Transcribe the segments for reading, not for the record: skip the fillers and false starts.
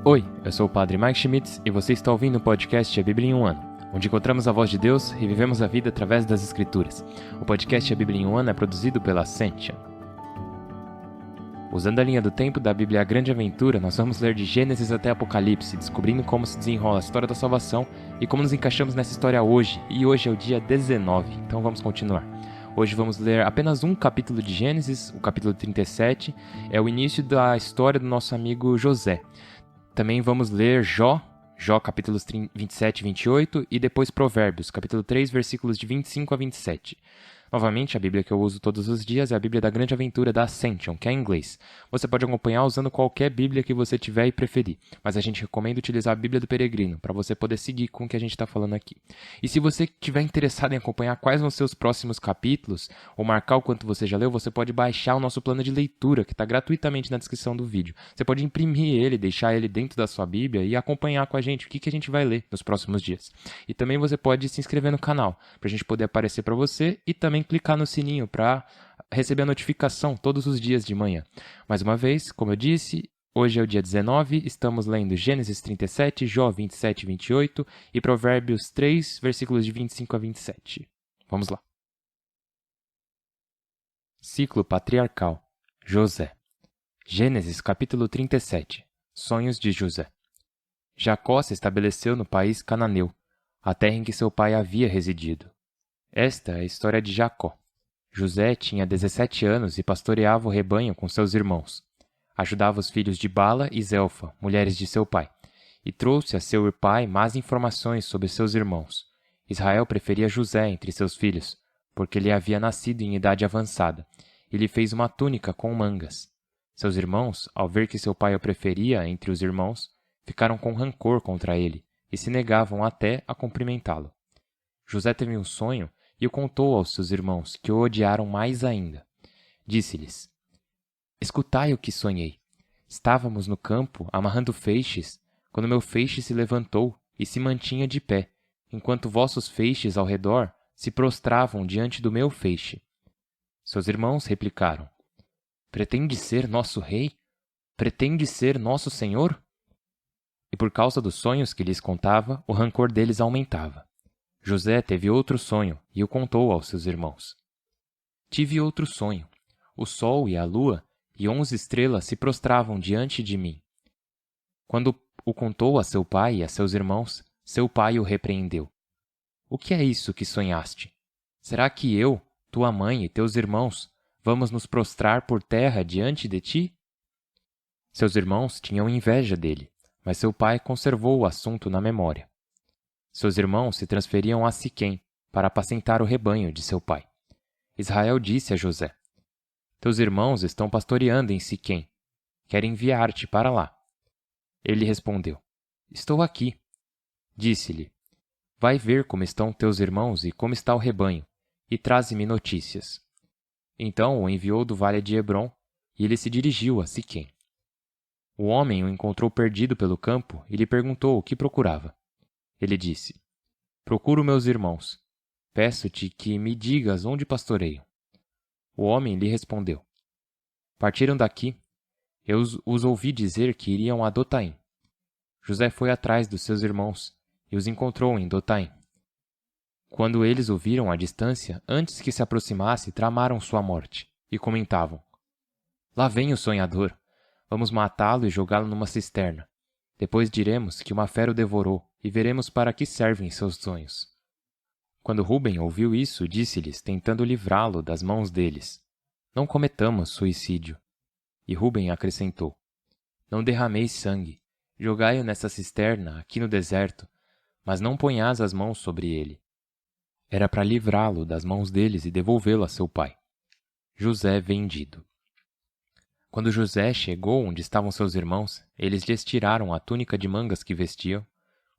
Oi, eu sou o Padre Mike Schmitz e você está ouvindo o podcast A Bíblia em um Ano, onde encontramos a voz de Deus e vivemos a vida através das Escrituras. O podcast A Bíblia em um Ano é produzido pela Ascension. Usando a linha do tempo da Bíblia A Grande Aventura, nós vamos ler de Gênesis até Apocalipse, descobrindo como se desenrola a história da salvação e como nos encaixamos nessa história hoje. E hoje é o dia 19, então vamos continuar. Hoje vamos ler apenas um capítulo de Gênesis, o capítulo 37, é o início da história do nosso amigo José. Também vamos ler Jó capítulos 27 e 28, e depois Provérbios, capítulo 3, versículos de 25 a 27. Novamente, a Bíblia que eu uso todos os dias é a Bíblia da Grande Aventura da Ascension, que é em inglês. Você pode acompanhar usando qualquer Bíblia que você tiver e preferir, mas a gente recomenda utilizar a Bíblia do Peregrino, para você poder seguir com o que a gente está falando aqui. E se você estiver interessado em acompanhar quais vão ser os próximos capítulos, ou marcar o quanto você já leu, você pode baixar o nosso plano de leitura, que está gratuitamente na descrição do vídeo. Você pode imprimir ele, deixar ele dentro da sua Bíblia e acompanhar com a gente o que a gente vai ler nos próximos dias. E também você pode se inscrever no canal, para a gente poder aparecer para você e também clicar no sininho para receber a notificação todos os dias de manhã. Mais uma vez, como eu disse, hoje é o dia 19, estamos lendo Gênesis 37, Jó 27 e 28 e Provérbios 3, versículos de 25 a 27. Vamos lá. Ciclo patriarcal. José. Gênesis capítulo 37. Sonhos de José. Jacó se estabeleceu no país cananeu, a terra em que seu pai havia residido. Esta é a história de Jacó. José tinha 17 anos e pastoreava o rebanho com seus irmãos. Ajudava os filhos de Bala e Zelfa, mulheres de seu pai, e trouxe a seu pai más informações sobre seus irmãos. Israel preferia José entre seus filhos, porque ele havia nascido em idade avançada, e lhe fez uma túnica com mangas. Seus irmãos, ao ver que seu pai o preferia entre os irmãos, ficaram com rancor contra ele, e se negavam até a cumprimentá-lo. José teve um sonho e o contou aos seus irmãos, que o odiaram mais ainda. Disse-lhes: Escutai o que sonhei. Estávamos no campo, amarrando feixes, quando meu feixe se levantou e se mantinha de pé, enquanto vossos feixes ao redor se prostravam diante do meu feixe. Seus irmãos replicaram: Pretende ser nosso rei? Pretende ser nosso senhor? E por causa dos sonhos que lhes contava, o rancor deles aumentava. José teve outro sonho e o contou aos seus irmãos. Tive outro sonho. O sol e a lua e 11 estrelas se prostravam diante de mim. Quando o contou a seu pai e a seus irmãos, seu pai o repreendeu. O que é isso que sonhaste? Será que eu, tua mãe e teus irmãos vamos nos prostrar por terra diante de ti? Seus irmãos tinham inveja dele, mas seu pai conservou o assunto na memória. Seus irmãos se transferiam a Siquém para apacentar o rebanho de seu pai. Israel disse a José: Teus irmãos estão pastoreando em Siquém. Querem enviar-te para lá. Ele respondeu: Estou aqui. Disse-lhe: Vai ver como estão teus irmãos e como está o rebanho, e traze-me notícias. Então o enviou do vale de Hebrom, e ele se dirigiu a Siquém. O homem o encontrou perdido pelo campo e lhe perguntou o que procurava. Ele disse: Procuro meus irmãos. Peço-te que me digas onde pastoreiam. O homem lhe respondeu: Partiram daqui. Eu os ouvi dizer que iriam a Dotaim. José foi atrás dos seus irmãos e os encontrou em Dotaim. Quando eles o viram à distância, antes que se aproximasse, tramaram sua morte e comentavam: Lá vem o sonhador. Vamos matá-lo e jogá-lo numa cisterna. Depois diremos que uma fera o devorou e veremos para que servem seus sonhos. Quando Ruben ouviu isso, disse-lhes, tentando livrá-lo das mãos deles: Não cometamos suicídio. E Ruben acrescentou: Não derrameis sangue. Jogai-o nessa cisterna, aqui no deserto, mas não ponhais as mãos sobre ele. Era para livrá-lo das mãos deles e devolvê-lo a seu pai. José vendido. Quando José chegou onde estavam seus irmãos, eles lhes tiraram a túnica de mangas que vestiam,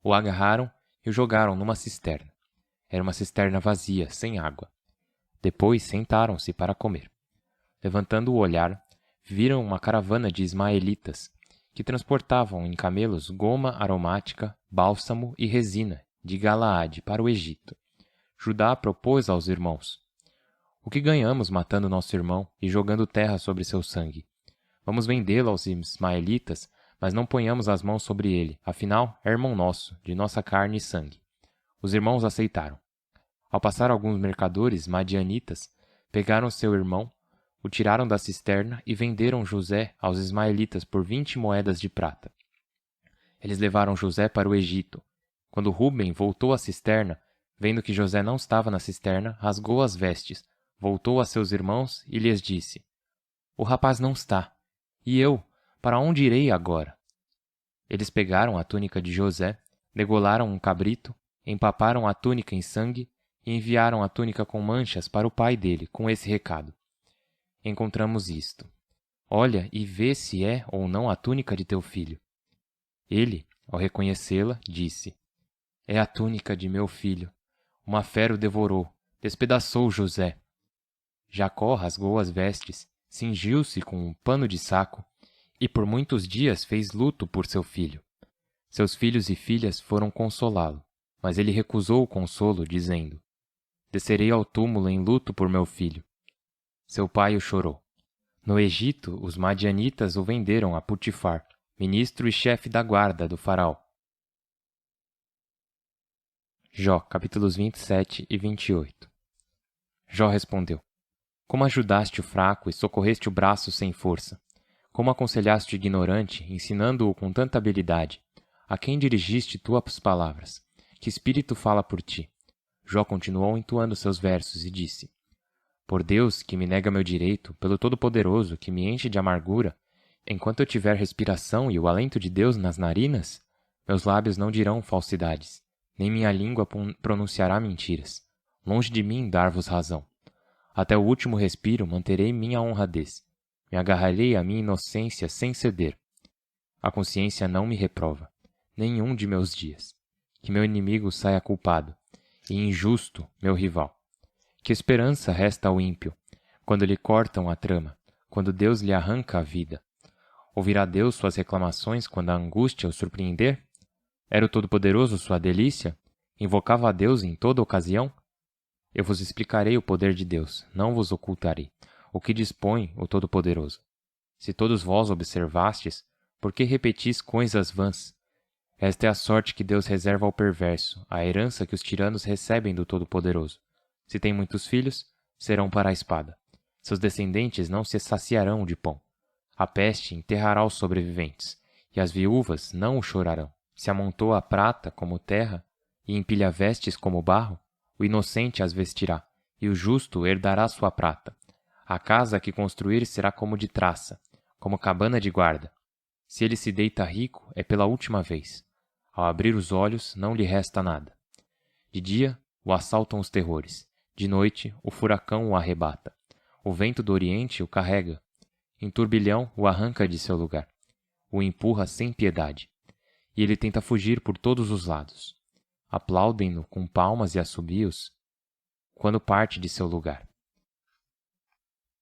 o agarraram e o jogaram numa cisterna. Era uma cisterna vazia, sem água. Depois sentaram-se para comer. Levantando o olhar, viram uma caravana de ismaelitas, que transportavam em camelos goma aromática, bálsamo e resina de Galaade para o Egito. Judá propôs aos irmãos: O que ganhamos matando nosso irmão e jogando terra sobre seu sangue? Vamos vendê-lo aos ismaelitas, mas não ponhamos as mãos sobre ele, afinal é irmão nosso, de nossa carne e sangue. Os irmãos aceitaram. Ao passar alguns mercadores madianitas, pegaram seu irmão, o tiraram da cisterna e venderam José aos ismaelitas por 20 moedas de prata. Eles levaram José para o Egito. Quando Rúben voltou à cisterna, vendo que José não estava na cisterna, rasgou as vestes, voltou a seus irmãos e lhes disse: O rapaz não está. E eu, para onde irei agora? Eles pegaram a túnica de José, degolaram um cabrito, empaparam a túnica em sangue e enviaram a túnica com manchas para o pai dele, com esse recado: Encontramos isto. Olha e vê se é ou não a túnica de teu filho. Ele, ao reconhecê-la, disse: É a túnica de meu filho. Uma fera o devorou, despedaçou José. Jacó rasgou as vestes, cingiu-se com um pano de saco e por muitos dias fez luto por seu filho. Seus filhos e filhas foram consolá-lo, mas ele recusou o consolo, dizendo: Descerei ao túmulo em luto por meu filho. Seu pai o chorou. No Egito, os madianitas o venderam a Putifar, ministro e chefe da guarda do faraó. Jó, capítulos 27 e 28. Jó respondeu: Como ajudaste o fraco e socorreste o braço sem força? Como aconselhaste o ignorante, ensinando-o com tanta habilidade? A quem dirigiste tuas palavras? Que espírito fala por ti? Jó continuou entoando seus versos e disse: Por Deus, que me nega meu direito, pelo Todo-Poderoso, que me enche de amargura, enquanto eu tiver respiração e o alento de Deus nas narinas, meus lábios não dirão falsidades, nem minha língua pronunciará mentiras. Longe de mim dar-vos razão. Até o último respiro manterei minha honradez. Me agarrarei à minha inocência sem ceder. A consciência não me reprova, nenhum de meus dias. Que meu inimigo saia culpado, e injusto meu rival. Que esperança resta ao ímpio, quando lhe cortam a trama, quando Deus lhe arranca a vida? Ouvirá Deus suas reclamações quando a angústia o surpreender? Era o Todo-Poderoso sua delícia? Invocava a Deus em toda ocasião? Eu vos explicarei o poder de Deus, não vos ocultarei o que dispõe o Todo-Poderoso. Se todos vós observastes, por que repetis coisas vãs? Esta é a sorte que Deus reserva ao perverso, a herança que os tiranos recebem do Todo-Poderoso. Se tem muitos filhos, serão para a espada. Seus descendentes não se saciarão de pão. A peste enterrará os sobreviventes, e as viúvas não o chorarão. Se amontoa a prata como terra, e empilha vestes como barro, o inocente as vestirá, e o justo herdará sua prata. A casa que construir será como de traça, como cabana de guarda. Se ele se deita rico, é pela última vez. Ao abrir os olhos, não lhe resta nada. De dia, o assaltam os terrores. De noite, o furacão o arrebata. O vento do oriente o carrega. Em turbilhão, o arranca de seu lugar. O empurra sem piedade. E ele tenta fugir por todos os lados. Aplaudem-no com palmas e assobios quando parte de seu lugar.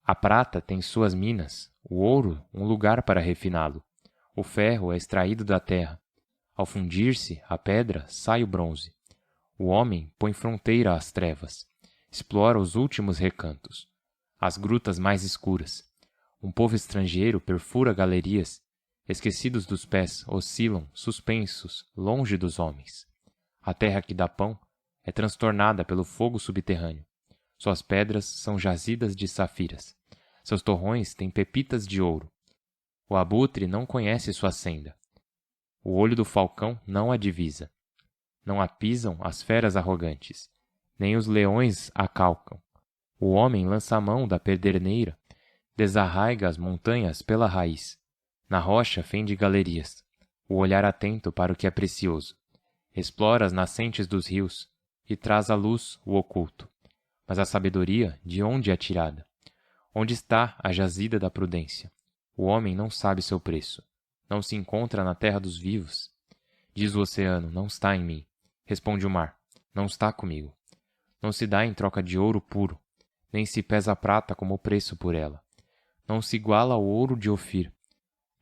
A prata tem suas minas, o ouro um lugar para refiná-lo. O ferro é extraído da terra. Ao fundir-se a pedra, sai o bronze. O homem põe fronteira às trevas. Explora os últimos recantos, as grutas mais escuras. Um povo estrangeiro perfura galerias. Esquecidos dos pés, oscilam, suspensos, longe dos homens. A terra que dá pão é transtornada pelo fogo subterrâneo. Suas pedras são jazidas de safiras. Seus torrões têm pepitas de ouro. O abutre não conhece sua senda. O olho do falcão não a divisa. Não a pisam as feras arrogantes, nem os leões a calcam. O homem lança a mão da pederneira, desarraiga as montanhas pela raiz. Na rocha fende galerias, o olhar atento para o que é precioso. Explora as nascentes dos rios e traz à luz o oculto. Mas a sabedoria, de onde é tirada? Onde está a jazida da prudência? O homem não sabe seu preço. Não se encontra na terra dos vivos. Diz o oceano, não está em mim. Responde o mar, não está comigo. Não se dá em troca de ouro puro, nem se pesa a prata como preço por ela. Não se iguala ao ouro de Ofir.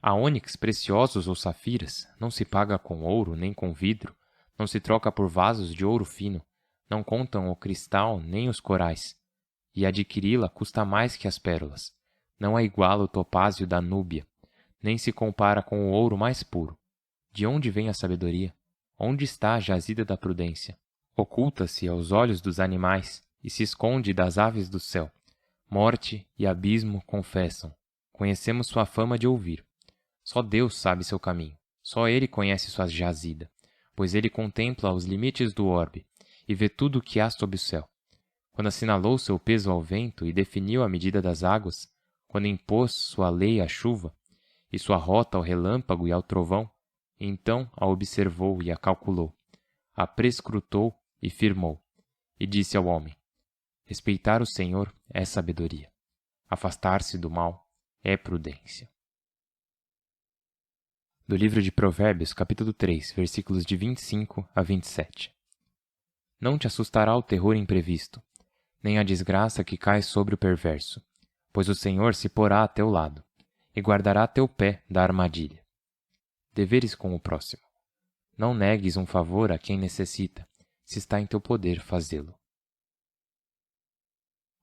A ônix, preciosos ou safiras, não se paga com ouro nem com vidro, não se troca por vasos de ouro fino, não contam o cristal nem os corais. E adquiri-la custa mais que as pérolas. Não a iguala o topázio da Núbia. nem se compara com o ouro mais puro. De onde vem a sabedoria? Onde está a jazida da prudência? Oculta-se aos olhos dos animais e se esconde das aves do céu. Morte e abismo confessam. Conhecemos sua fama de ouvir. Só Deus sabe seu caminho. Só Ele conhece sua jazida, pois Ele contempla os limites do orbe e vê tudo o que há sob o céu. Quando assinalou seu peso ao vento e definiu a medida das águas, quando impôs sua lei à chuva e sua rota ao relâmpago e ao trovão, então a observou e a calculou, a prescrutou e firmou, e disse ao homem: respeitar o Senhor é sabedoria, afastar-se do mal é prudência. Do livro de Provérbios, capítulo 3, versículos de 25 a 27. Não te assustará o terror imprevisto, nem a desgraça que cai sobre o perverso, pois o Senhor se porá a teu lado, e guardará teu pé da armadilha. Deveres com o próximo. Não negues um favor a quem necessita, se está em teu poder fazê-lo.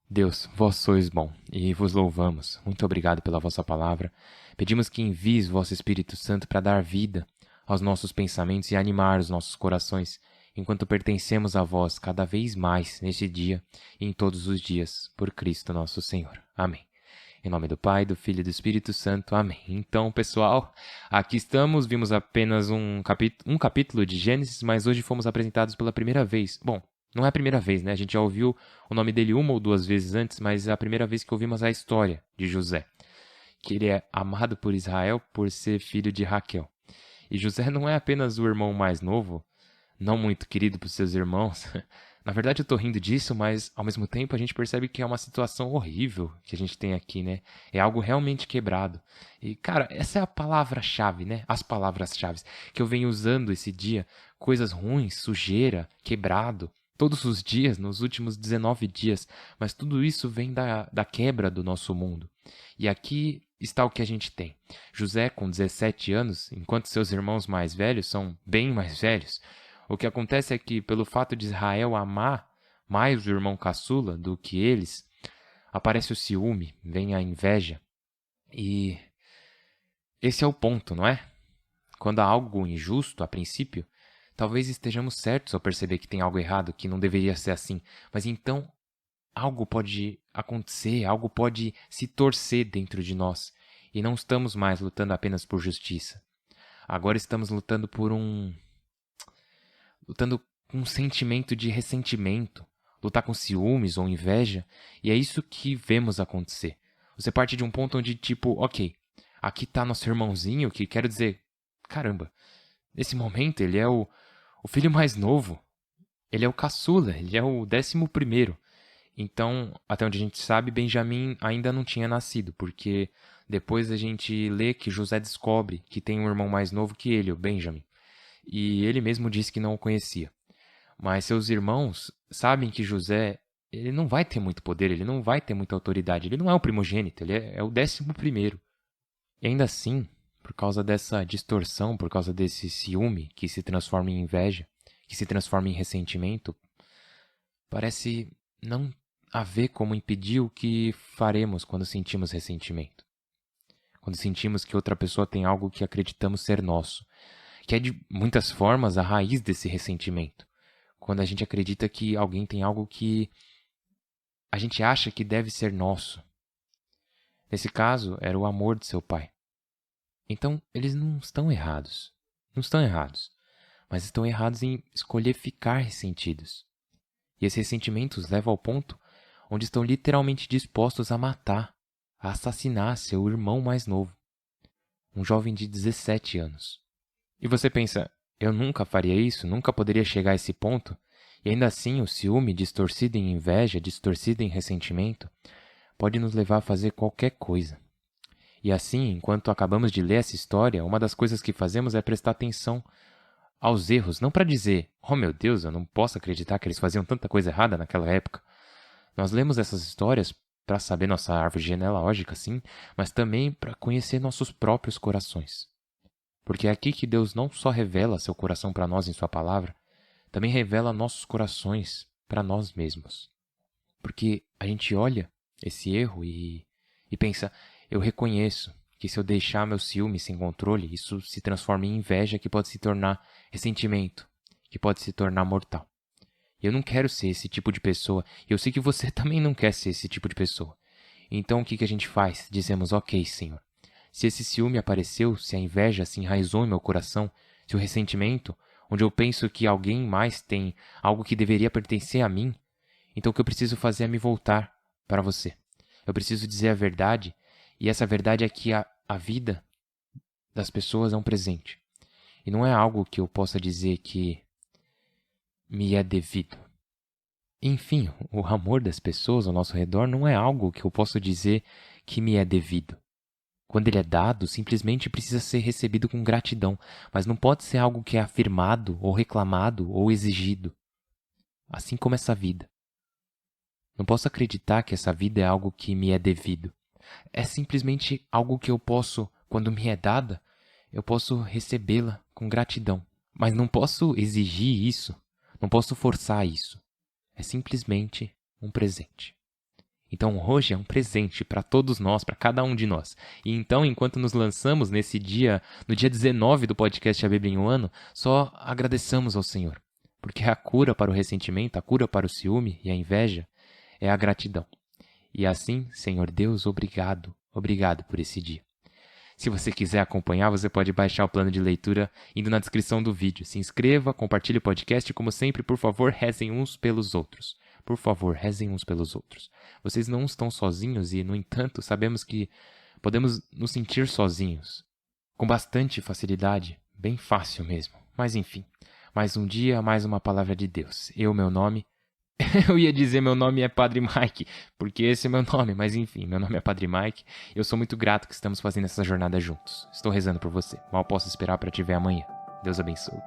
Deus, vós sois bom, e vos louvamos. Muito obrigado pela vossa palavra. Pedimos que envies o vosso Espírito Santo para dar vida aos nossos pensamentos e animar os nossos corações, enquanto pertencemos a vós cada vez mais neste dia e em todos os dias, por Cristo nosso Senhor. Amém. Em nome do Pai, do Filho e do Espírito Santo. Amém. Então, pessoal, aqui estamos. Vimos apenas um capítulo de Gênesis, mas hoje fomos apresentados pela primeira vez. Bom, não é a primeira vez, né? A gente já ouviu o nome dele uma ou duas vezes antes, mas é a primeira vez que ouvimos a história de José. Que ele é amado por Israel por ser filho de Raquel. E José não é apenas o irmão mais novo, não muito querido por seus irmãos. Na verdade, eu tô rindo disso, mas ao mesmo tempo a gente percebe que é uma situação horrível que a gente tem aqui, né? É algo realmente quebrado. E, cara, essa é a palavra-chave, né? As palavras-chave que eu venho usando esse dia. Coisas ruins, sujeira, quebrado. Todos os dias, nos últimos 19 dias. Mas tudo isso vem da quebra do nosso mundo. E aqui está o que a gente tem. José, com 17 anos, enquanto seus irmãos mais velhos são bem mais velhos. O que acontece é que, pelo fato de Israel amar mais o irmão caçula do que eles, aparece o ciúme, vem a inveja. E esse é o ponto, não é? Quando há algo injusto, a princípio, talvez estejamos certos ao perceber que tem algo errado, que não deveria ser assim. Mas então, algo pode acontecer, algo pode se torcer dentro de nós. E não estamos mais lutando apenas por justiça. Agora estamos lutando com um sentimento de ressentimento, lutar com ciúmes ou inveja, e é isso que vemos acontecer. Você parte de um ponto onde, tipo, ok, aqui tá nosso irmãozinho, que quero dizer, caramba, nesse momento ele é o filho mais novo, ele é o caçula, ele é o 11º. Então, até onde a gente sabe, Benjamim ainda não tinha nascido, porque depois a gente lê que José descobre que tem um irmão mais novo que ele, o Benjamim. E ele mesmo disse que não o conhecia. Mas seus irmãos sabem que José, ele não vai ter muito poder, ele não vai ter muita autoridade. Ele não é o primogênito, ele é o 11º. E ainda assim, por causa dessa distorção, por causa desse ciúme que se transforma em inveja, que se transforma em ressentimento, parece não haver como impedir o que faremos quando sentimos ressentimento. Quando sentimos que outra pessoa tem algo que acreditamos ser nosso. Que é de muitas formas a raiz desse ressentimento. Quando a gente acredita que alguém tem algo que a gente acha que deve ser nosso. Nesse caso, era o amor de seu pai. Então, eles não estão errados. Não estão errados. Mas estão errados em escolher ficar ressentidos. E esses ressentimentos levam ao ponto onde estão literalmente dispostos a matar, a assassinar seu irmão mais novo. Um jovem de 17 anos. E você pensa, eu nunca faria isso, nunca poderia chegar a esse ponto? E ainda assim, o ciúme, distorcido em inveja, distorcido em ressentimento, pode nos levar a fazer qualquer coisa. E assim, enquanto acabamos de ler essa história, uma das coisas que fazemos é prestar atenção aos erros, não para dizer, oh meu Deus, eu não posso acreditar que eles faziam tanta coisa errada naquela época. Nós lemos essas histórias para saber nossa árvore genealógica, sim, mas também para conhecer nossos próprios corações. Porque é aqui que Deus não só revela seu coração para nós em sua palavra, também revela nossos corações para nós mesmos. Porque a gente olha esse erro e pensa, eu reconheço que se eu deixar meu ciúme sem controle, isso se transforma em inveja, que pode se tornar ressentimento, que pode se tornar mortal. Eu não quero ser esse tipo de pessoa, e eu sei que você também não quer ser esse tipo de pessoa. Então o que a gente faz? Dizemos, ok, Senhor. Se esse ciúme apareceu, se a inveja se enraizou em meu coração, se o ressentimento, onde eu penso que alguém mais tem algo que deveria pertencer a mim, então o que eu preciso fazer é me voltar para você. Eu preciso dizer a verdade, e essa verdade é que a vida das pessoas é um presente. E não é algo que eu possa dizer que me é devido. Enfim, o amor das pessoas ao nosso redor não é algo que eu possa dizer que me é devido. Quando ele é dado, simplesmente precisa ser recebido com gratidão, mas não pode ser algo que é afirmado, ou reclamado, ou exigido. Assim como essa vida. Não posso acreditar que essa vida é algo que me é devido. É simplesmente algo que eu posso, quando me é dada, eu posso recebê-la com gratidão. Mas não posso exigir isso, não posso forçar isso. É simplesmente um presente. Então hoje é um presente para todos nós, para cada um de nós. E então, enquanto nos lançamos nesse dia, no dia 19 do podcast A Bíblia em um Ano, só agradeçamos ao Senhor. Porque a cura para o ressentimento, a cura para o ciúme e a inveja é a gratidão. E assim, Senhor Deus, obrigado. Obrigado por esse dia. Se você quiser acompanhar, você pode baixar o plano de leitura indo na descrição do vídeo. Se inscreva, compartilhe o podcast e, como sempre, por favor, rezem uns pelos outros. Por favor, rezem uns pelos outros. Vocês não estão sozinhos e, no entanto, sabemos que podemos nos sentir sozinhos. Com bastante facilidade, bem fácil mesmo. Mas enfim, mais um dia, mais uma palavra de Deus. Meu nome... Eu ia dizer meu nome é Padre Mike, porque esse é meu nome, mas enfim, meu nome é Padre Mike. Eu sou muito grato que estamos fazendo essa jornada juntos. Estou rezando por você. Mal posso esperar para te ver amanhã. Deus abençoe.